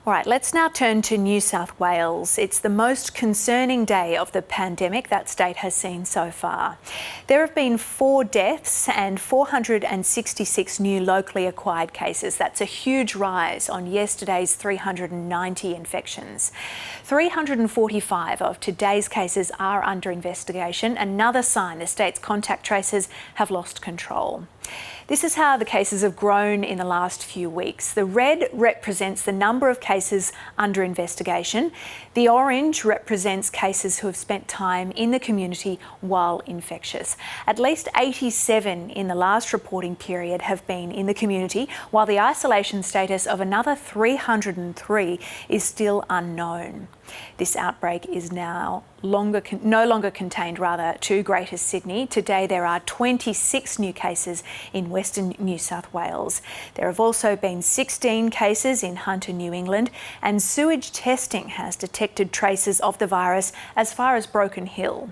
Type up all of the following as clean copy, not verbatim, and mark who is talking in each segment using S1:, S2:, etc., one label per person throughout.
S1: All right, let's now turn to New South Wales. It's the most concerning day of the pandemic that state has seen so far. There have been 4 deaths and 466 new locally acquired cases. That's a huge rise on yesterday's 390 infections. 345 of today's cases are under investigation, another sign the state's contact tracers have lost control. This is how the cases have grown in the last few weeks. The red represents the number of cases under investigation. The orange represents cases who have spent time in the community while infectious. At least 87 in the last reporting period have been in the community, while the isolation status of another 303 is still unknown. This outbreak is now no longer contained to Greater Sydney. Today there are 26 new cases in Western New South Wales. There have also been 16 cases in Hunter, New England, and sewage testing has detected traces of the virus as far as Broken Hill.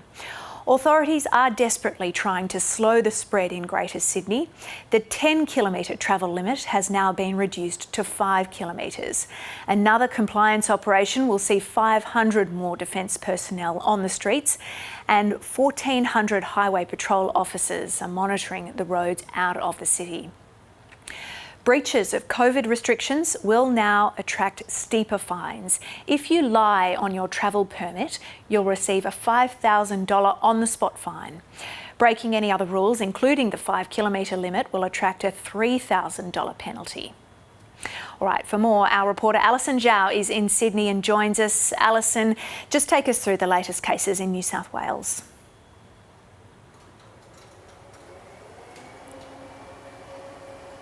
S1: Authorities are desperately trying to slow the spread in Greater Sydney. The 10-kilometre travel limit has now been reduced to 5 kilometres. Another compliance operation will see 500 more Defence personnel on the streets, and 1,400 highway patrol officers are monitoring the roads out of the city. Breaches of COVID restrictions will now attract steeper fines. If you lie on your travel permit, you'll receive a $5,000 on-the-spot fine. Breaking any other rules, including the 5-kilometre limit, will attract a $3,000 penalty. All right, for more, our reporter Alison Zhao is in Sydney and joins us. Alison, just take us through the latest cases in New South Wales.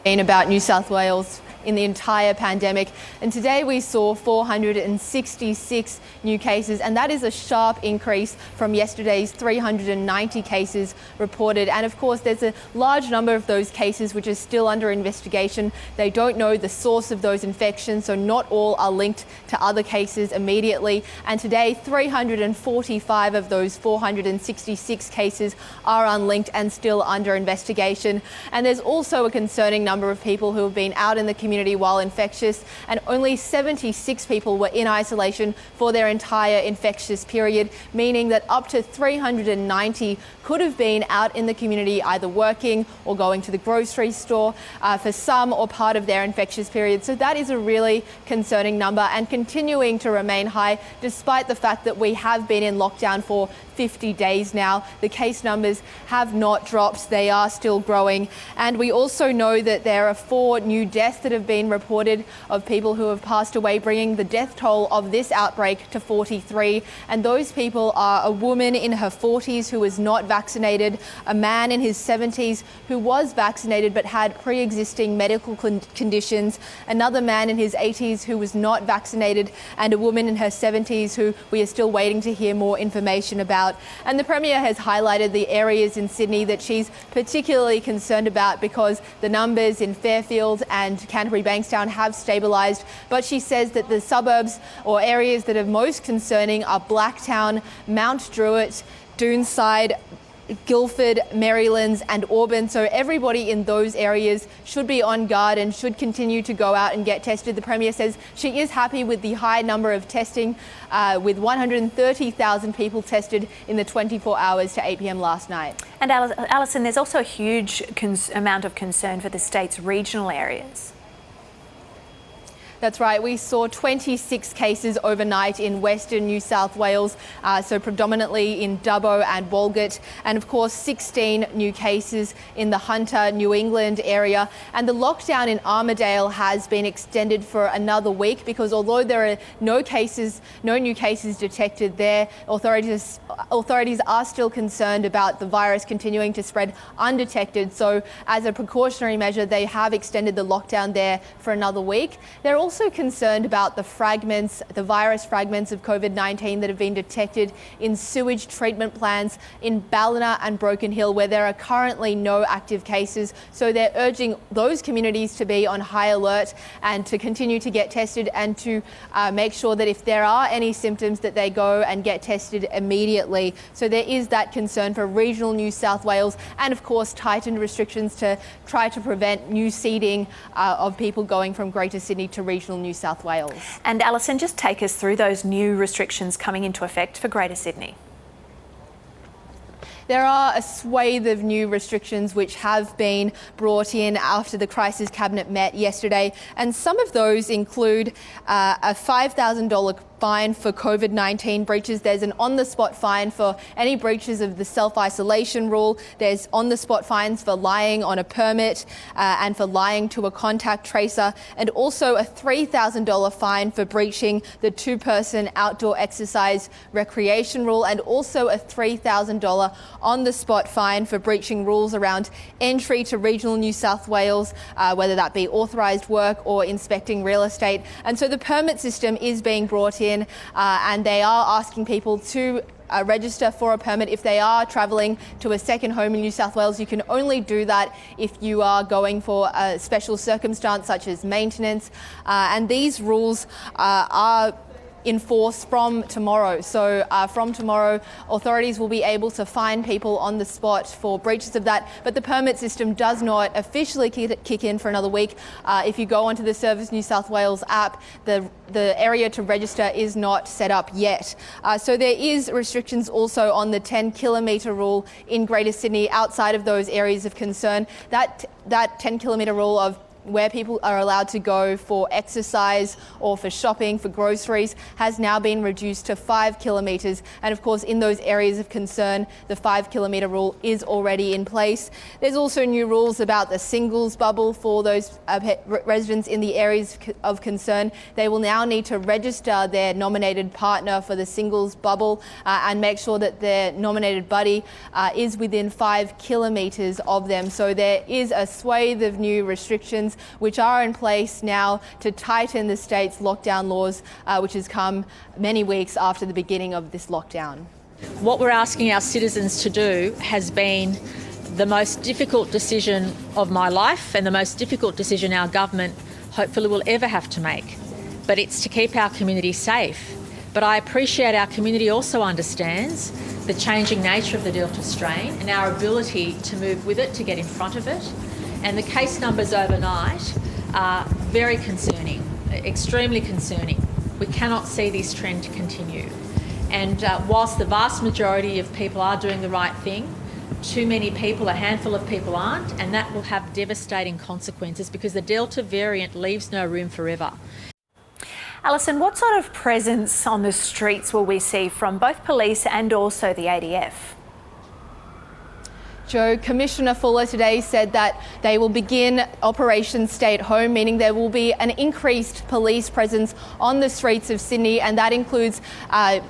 S2: About New South Wales in the entire pandemic, and today we saw 466 new cases, and that is a sharp increase from yesterday's 390 cases reported. And of course there's a large number of those cases which are still under investigation. They don't know the source of those infections, so not all are linked to other cases immediately. And today 345 of those 466 cases are unlinked and still under investigation. And there's also a concerning number of people who have been out in the community while infectious, and only 76 people were in isolation for their entire infectious period, meaning that up to 390 could have been out in the community either working or going to the grocery store for some or part of their infectious period. So that is a really concerning number, and continuing to remain high despite the fact that we have been in lockdown for 50 days now. The case numbers have not dropped, they are still growing. And we also know that there are 4 new deaths that have been reported of people who have passed away, bringing the death toll of this outbreak to 43. And those people are a woman in her 40s who was not vaccinated, a man in his 70s who was vaccinated but had pre-existing medical conditions, another man in his 80s who was not vaccinated, and a woman in her 70s who we are still waiting to hear more information about. And the Premier has highlighted the areas in Sydney that she's particularly concerned about because the numbers in Fairfield and Canterbury Bankstown have stabilised, but she says that the suburbs or areas that are most concerning are Blacktown, Mount Druitt, Doonside, Guildford, Marylands and Auburn. So everybody in those areas should be on guard and should continue to go out and get tested. The Premier says she is happy with the high number of testing, with 130,000 people tested in the 24 hours to 8 p.m. last night.
S1: And Alison, there's also a huge amount of concern for the state's regional areas.
S2: That's right. We saw 26 cases overnight in Western New South Wales, so predominantly in Dubbo and Walgett, and of course 16 new cases in the Hunter, New England area. And the lockdown in Armidale has been extended for another week because although there are no new cases detected there, authorities are still concerned about the virus continuing to spread undetected. So as a precautionary measure, they have extended the lockdown there for another week. They're also concerned about the virus fragments of COVID-19 that have been detected in sewage treatment plants in Ballina and Broken Hill, where there are currently no active cases. So they're urging those communities to be on high alert and to continue to get tested and to make sure that if there are any symptoms that they go and get tested immediately. So there is that concern for regional New South Wales, and of course tightened restrictions to try to prevent new seeding of people going from Greater Sydney to regional regional New South Wales.
S1: And Alison, just take us through those new restrictions coming into effect for Greater Sydney.
S2: There are a swathe of new restrictions which have been brought in after the Crisis Cabinet met yesterday, and some of those include a $5,000 fine for COVID-19 breaches. There's an on-the-spot fine for any breaches of the self-isolation rule. There's on-the-spot fines for lying on a permit and for lying to a contact tracer, and also a $3,000 fine for breaching the two-person outdoor exercise recreation rule, and also a $3,000 on-the-spot fine for breaching rules around entry to regional New South Wales, whether that be authorised work or inspecting real estate. And so the permit system is being brought in, and they are asking people to register for a permit if they are travelling to a second home in New South Wales. You can only do that if you are going for a special circumstance such as maintenance, and these rules are in force from tomorrow. So from tomorrow, authorities will be able to fine people on the spot for breaches of that, but the permit system does not officially kick in for another week. If you go onto the Service New South Wales app, the area to register is not set up yet. So there is restrictions also on the 10-kilometre rule in Greater Sydney outside of those areas of concern. That 10-kilometre rule of where people are allowed to go for exercise or for shopping, for groceries, has now been reduced to 5 kilometres. And of course, in those areas of concern, the 5-kilometre rule is already in place. There's also new rules about the singles bubble for those residents in the areas of concern. They will now need to register their nominated partner for the singles bubble and make sure that their nominated buddy is within 5 kilometres of them. So there is a swathe of new restrictions which are in place now to tighten the state's lockdown laws, which has come many weeks after the beginning of this lockdown.
S3: What we're asking our citizens to do has been the most difficult decision of my life and the most difficult decision our government hopefully will ever have to make. But it's to keep our community safe. But I appreciate our community also understands the changing nature of the Delta strain and our ability to move with it, to get in front of it. And the case numbers overnight are very concerning, extremely concerning. We cannot see this trend continue. And whilst the vast majority of people are doing the right thing, too many people, a handful of people aren't, and that will have devastating consequences because the Delta variant leaves no room for error.
S1: Alison, what sort of presence on the streets will we see from both police and also the ADF?
S2: Joe, Commissioner Fuller today said that they will begin Operation Stay at Home, meaning there will be an increased police presence on the streets of Sydney, and that includes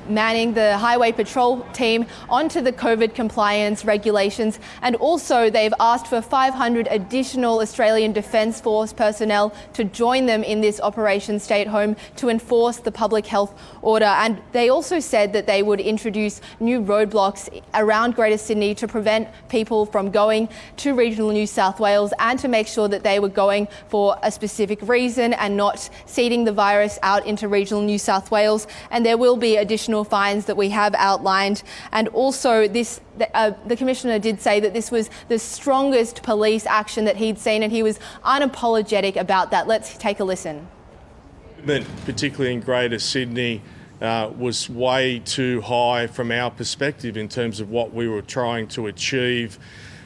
S2: manning the highway patrol team onto the COVID compliance regulations. And also they've asked for 500 additional Australian Defence Force personnel to join them in this Operation Stay at Home to enforce the public health order. And they also said that they would introduce new roadblocks around Greater Sydney to prevent people from going to regional New South Wales and to make sure that they were going for a specific reason and not seeding the virus out into regional New South Wales. And there will be additional fines that we have outlined. And also the Commissioner did say that this was the strongest police action that he'd seen, and he was unapologetic about that. Let's take a listen.
S4: Particularly in Greater Sydney, was way too high from our perspective in terms of what we were trying to achieve.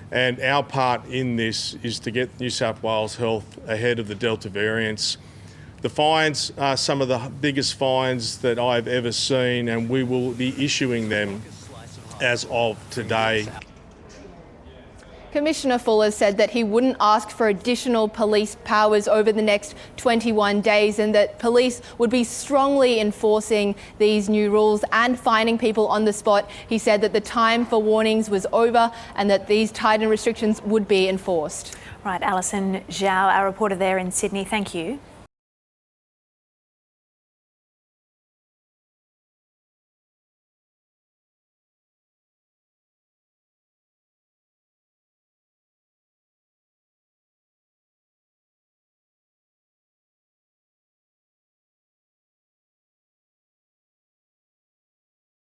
S4: And our part in this is to get New South Wales Health ahead of the Delta variants. The fines are some of the biggest fines that I've ever seen, and we will be issuing them as of today.
S2: Commissioner Fuller said that he wouldn't ask for additional police powers over the next 21 days and that police would be strongly enforcing these new rules and fining people on the spot. He said that the time for warnings was over and that these tightened restrictions would be enforced.
S1: Right, Alison Zhao, our reporter there in Sydney, thank you.